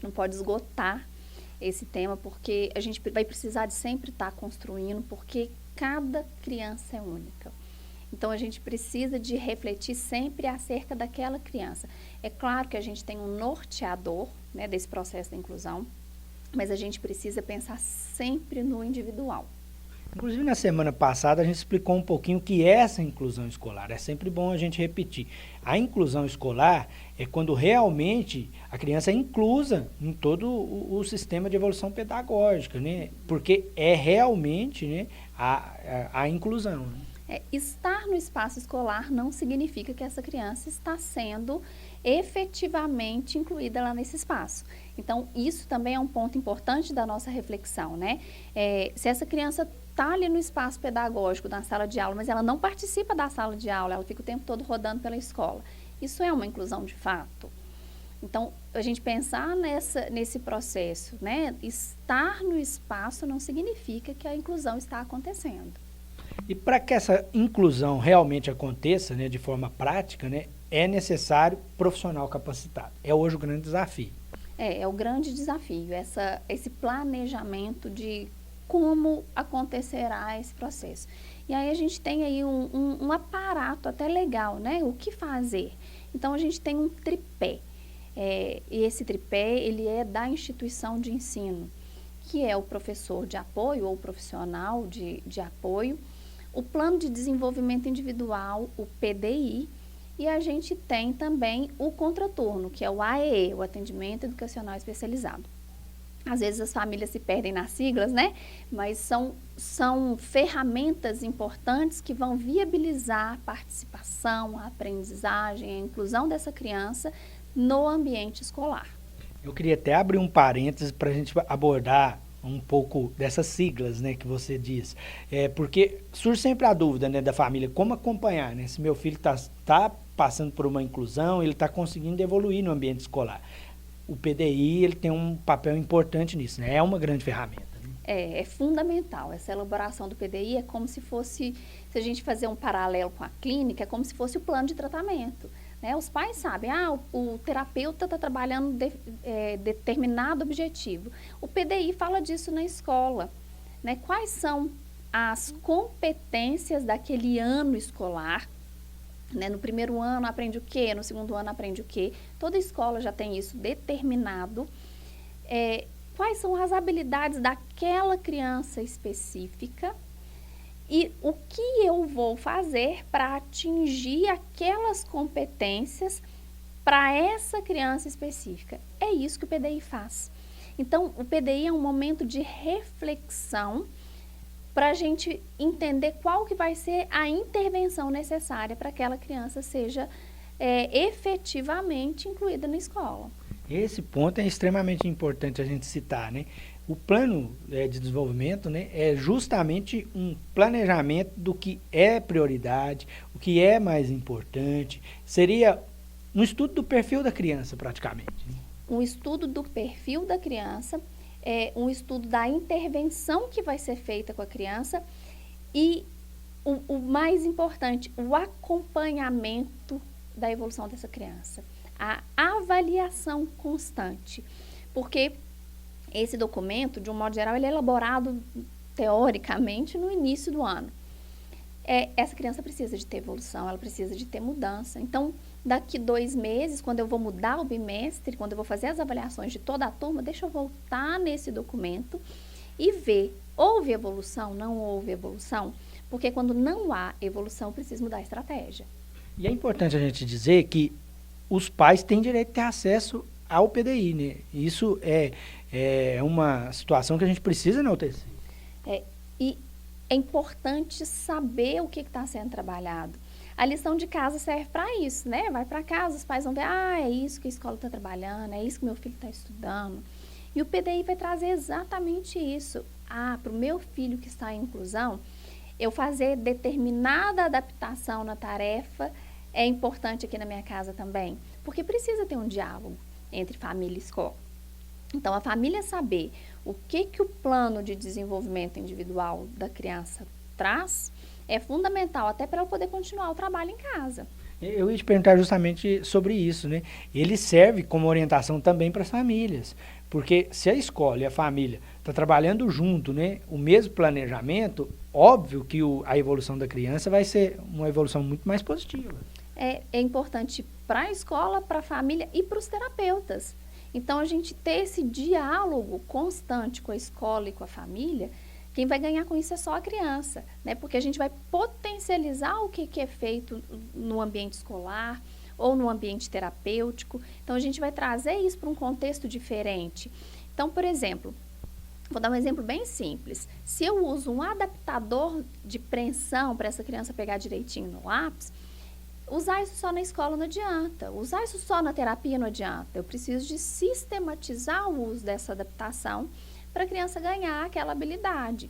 não pode esgotar esse tema, porque a gente vai precisar de sempre estar construindo, porque cada criança é única. Então, a gente precisa de refletir sempre acerca daquela criança. É claro que a gente tem um norteador, né, desse processo da inclusão, mas a gente precisa pensar sempre no individual. Inclusive, na semana passada, a gente explicou um pouquinho o que é essa inclusão escolar. É sempre bom a gente repetir. A inclusão escolar é quando realmente a criança é inclusa em todo o sistema de evolução pedagógica, né? Porque é realmente, né, a inclusão. Né? Estar no espaço escolar não significa que essa criança está sendo efetivamente incluída lá nesse espaço. Então, isso também é um ponto importante da nossa reflexão, né? Se essa criança está ali no espaço pedagógico, na sala de aula, mas ela não participa da sala de aula, ela fica o tempo todo rodando pela escola. Isso é uma inclusão de fato? Então, a gente pensar nesse processo, né? Estar no espaço não significa que a inclusão está acontecendo. E para que essa inclusão realmente aconteça, né, de forma prática, né, é necessário profissional capacitado. É hoje o grande desafio. É o grande desafio, esse planejamento de como acontecerá esse processo. E aí a gente tem aí um aparato até legal, né? O que fazer? Então, a gente tem um tripé. E esse tripé, ele é da instituição de ensino, que é o professor de apoio ou o profissional de apoio, o plano de desenvolvimento individual, o PDI, e a gente tem também o contraturno, que é o AEE, o Atendimento Educacional Especializado. Às vezes as famílias se perdem nas siglas, né? Mas são ferramentas importantes que vão viabilizar a participação, a aprendizagem, a inclusão dessa criança no ambiente escolar. Eu queria até abrir um parênteses para a gente abordar um pouco dessas siglas, né, que você diz. Porque surge sempre a dúvida, né, da família, como acompanhar, né? Se meu filho está passando por uma inclusão, ele está conseguindo evoluir no ambiente escolar. O PDI, ele tem um papel importante nisso, né? É uma grande ferramenta. Né? É fundamental. Essa elaboração do PDI é como se fosse, se a gente fazer um paralelo com a clínica, é como se fosse o plano de tratamento. Né? Os pais sabem, o terapeuta está trabalhando determinado objetivo. O PDI fala disso na escola. Né? Quais são as competências daquele ano escolar? Né? No primeiro ano aprende o quê? No segundo ano aprende o quê? Toda escola já tem isso determinado. Quais são as habilidades daquela criança específica? E o que eu vou fazer para atingir aquelas competências para essa criança específica? É isso que o PDI faz. Então, o PDI é um momento de reflexão para a gente entender qual que vai ser a intervenção necessária para que aquela criança seja efetivamente incluída na escola. Esse ponto é extremamente importante a gente citar, né? O plano de desenvolvimento, né, é justamente um planejamento do que é prioridade, o que é mais importante. Seria um estudo do perfil da criança, praticamente. Né? Um estudo do perfil da criança, um estudo da intervenção que vai ser feita com a criança e, o mais importante, o acompanhamento da evolução dessa criança. A avaliação constante, porque esse documento, de um modo geral, ele é elaborado teoricamente no início do ano. Essa criança precisa de ter evolução, ela precisa de ter mudança. Então, daqui 2 meses, quando eu vou mudar o bimestre, quando eu vou fazer as avaliações de toda a turma, deixa eu voltar nesse documento e ver, houve evolução, não houve evolução? Porque quando não há evolução, precisa mudar a estratégia. E é importante a gente dizer que os pais têm direito de ter acesso ao PDI, né? Isso é uma situação que a gente precisa enaltecer. E é importante saber o que está sendo trabalhado. A lição de casa serve para isso, né? Vai para casa, os pais vão ver, é isso que a escola está trabalhando, é isso que meu filho está estudando. E o PDI vai trazer exatamente isso. Para o meu filho que está em inclusão, eu fazer determinada adaptação na tarefa é importante aqui na minha casa também, porque precisa ter um diálogo entre família e escola. Então, a família saber o que o plano de desenvolvimento individual da criança traz é fundamental, até para ela poder continuar o trabalho em casa. Eu ia te perguntar justamente sobre isso, né? Ele serve como orientação também para as famílias, porque se a escola e a família estão trabalhando junto, né, o mesmo planejamento, óbvio que a evolução da criança vai ser uma evolução muito mais positiva. É importante para a escola, para a família e para os terapeutas. Então, a gente ter esse diálogo constante com a escola e com a família, quem vai ganhar com isso é só a criança, né? Porque a gente vai potencializar o que é feito no ambiente escolar ou no ambiente terapêutico. Então, a gente vai trazer isso para um contexto diferente. Então, por exemplo, vou dar um exemplo bem simples. Se eu uso um adaptador de preensão para essa criança pegar direitinho no lápis, usar isso só na escola não adianta, usar isso só na terapia não adianta. Eu preciso de sistematizar o uso dessa adaptação para a criança ganhar aquela habilidade.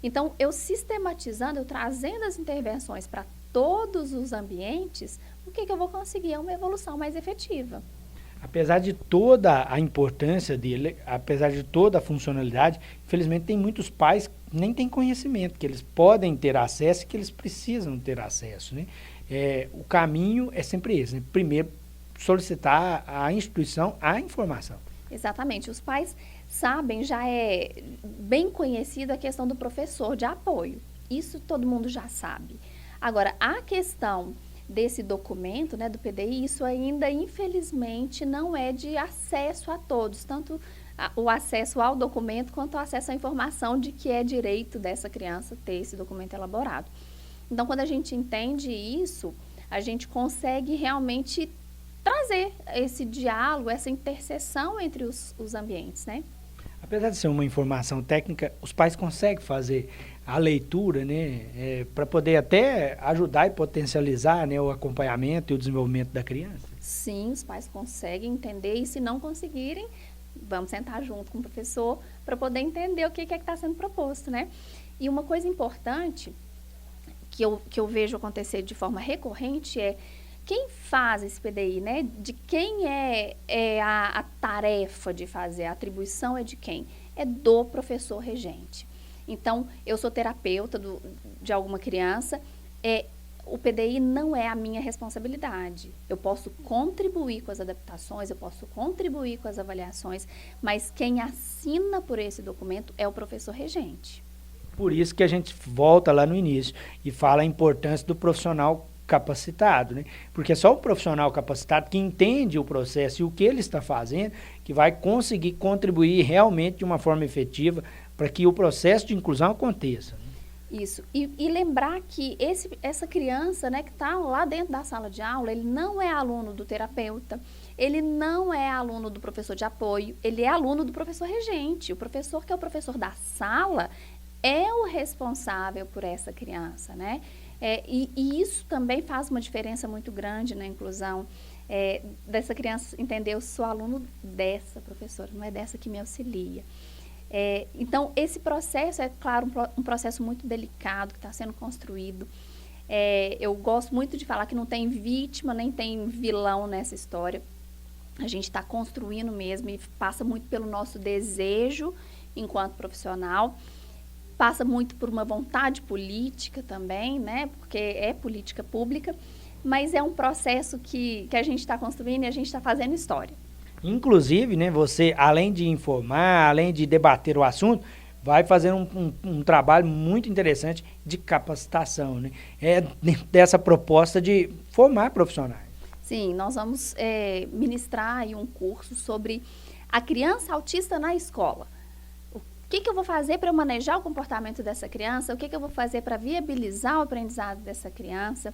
Então, eu sistematizando, eu trazendo as intervenções para todos os ambientes, o que eu vou conseguir é uma evolução mais efetiva. Apesar de toda a importância dele, apesar de toda a funcionalidade, infelizmente tem muitos pais que nem têm conhecimento, que eles podem ter acesso e que eles precisam ter acesso, né? O caminho é sempre esse, né? Primeiro, solicitar à instituição a informação. Exatamente. Os pais sabem, já é bem conhecida a questão do professor de apoio. Isso todo mundo já sabe. Agora, a questão desse documento, né, do PDI, isso ainda, infelizmente, não é de acesso a todos, tanto o acesso ao documento quanto o acesso à informação de que é direito dessa criança ter esse documento elaborado. Então, quando a gente entende isso, a gente consegue realmente trazer esse diálogo, essa interseção entre os ambientes, né? Apesar de ser uma informação técnica, os pais conseguem fazer a leitura, né, para poder até ajudar e potencializar, né, o acompanhamento e o desenvolvimento da criança? Sim, os pais conseguem entender e se não conseguirem, vamos sentar junto com o professor para poder entender o que é que está sendo proposto, né? E uma coisa importante que eu vejo acontecer de forma recorrente é quem faz esse PDI, né? De quem é a tarefa de fazer, a atribuição é de quem? É do professor regente. Então, eu sou terapeuta de alguma criança, o PDI não é a minha responsabilidade. Eu posso contribuir com as adaptações, eu posso contribuir com as avaliações, mas quem assina por esse documento é o professor regente. Por isso que a gente volta lá no início e fala a importância do profissional capacitado, né? Porque é só o profissional capacitado que entende o processo e o que ele está fazendo que vai conseguir contribuir realmente de uma forma efetiva para que o processo de inclusão aconteça. Isso. E lembrar que essa criança, né, que está lá dentro da sala de aula, ele não é aluno do terapeuta, ele não é aluno do professor de apoio, ele é aluno do professor regente. O professor que é o professor da sala é o responsável por essa criança, né? E isso também faz uma diferença muito grande na inclusão dessa criança entender, eu sou aluno dessa professora, não é dessa que me auxilia. Então, esse processo é, claro, um processo muito delicado que está sendo construído. Eu gosto muito de falar que não tem vítima nem tem vilão nessa história. A gente está construindo mesmo e passa muito pelo nosso desejo enquanto profissional. Passa muito por uma vontade política também, né? Porque é política pública, mas é um processo que a gente está construindo e a gente está fazendo história. Inclusive, né, você, além de informar, além de debater o assunto, vai fazer um trabalho muito interessante de capacitação, né? Dessa proposta de formar profissionais. Sim, nós vamos ministrar aí um curso sobre a criança autista na escola. O que eu vou fazer para eu manejar o comportamento dessa criança? O que eu vou fazer para viabilizar o aprendizado dessa criança?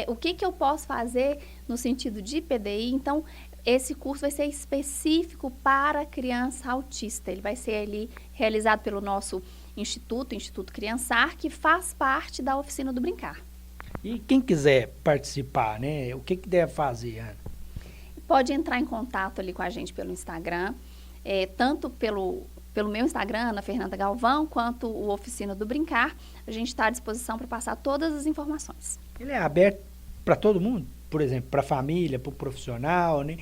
O que eu posso fazer no sentido de PDI? Então, esse curso vai ser específico para a criança autista. Ele vai ser ali realizado pelo nosso Instituto Criançar, que faz parte da Oficina do Brincar. E quem quiser participar, né? O que deve fazer, Ana? Pode entrar em contato ali com a gente pelo Instagram, tanto pelo meu Instagram, Ana Fernanda Galvão, quanto o Oficina do Brincar. A gente está à disposição para passar todas as informações. Ele é aberto para todo mundo? Por exemplo, para a família, para o profissional, né?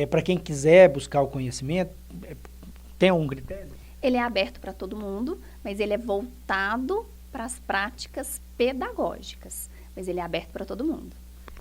Para quem quiser buscar o conhecimento, tem algum critério? Ele é aberto para todo mundo, mas ele é voltado para as práticas pedagógicas. Mas ele é aberto para todo mundo.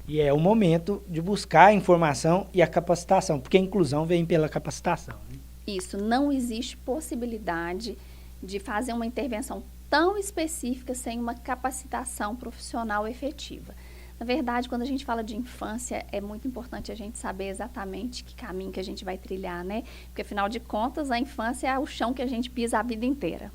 E é o momento de buscar a informação e a capacitação, porque a inclusão vem pela capacitação. Né? Isso, não existe possibilidade de fazer uma intervenção tão específica sem uma capacitação profissional efetiva. Na verdade, quando a gente fala de infância, é muito importante a gente saber exatamente que caminho que a gente vai trilhar, né? Porque, afinal de contas, a infância é o chão que a gente pisa a vida inteira.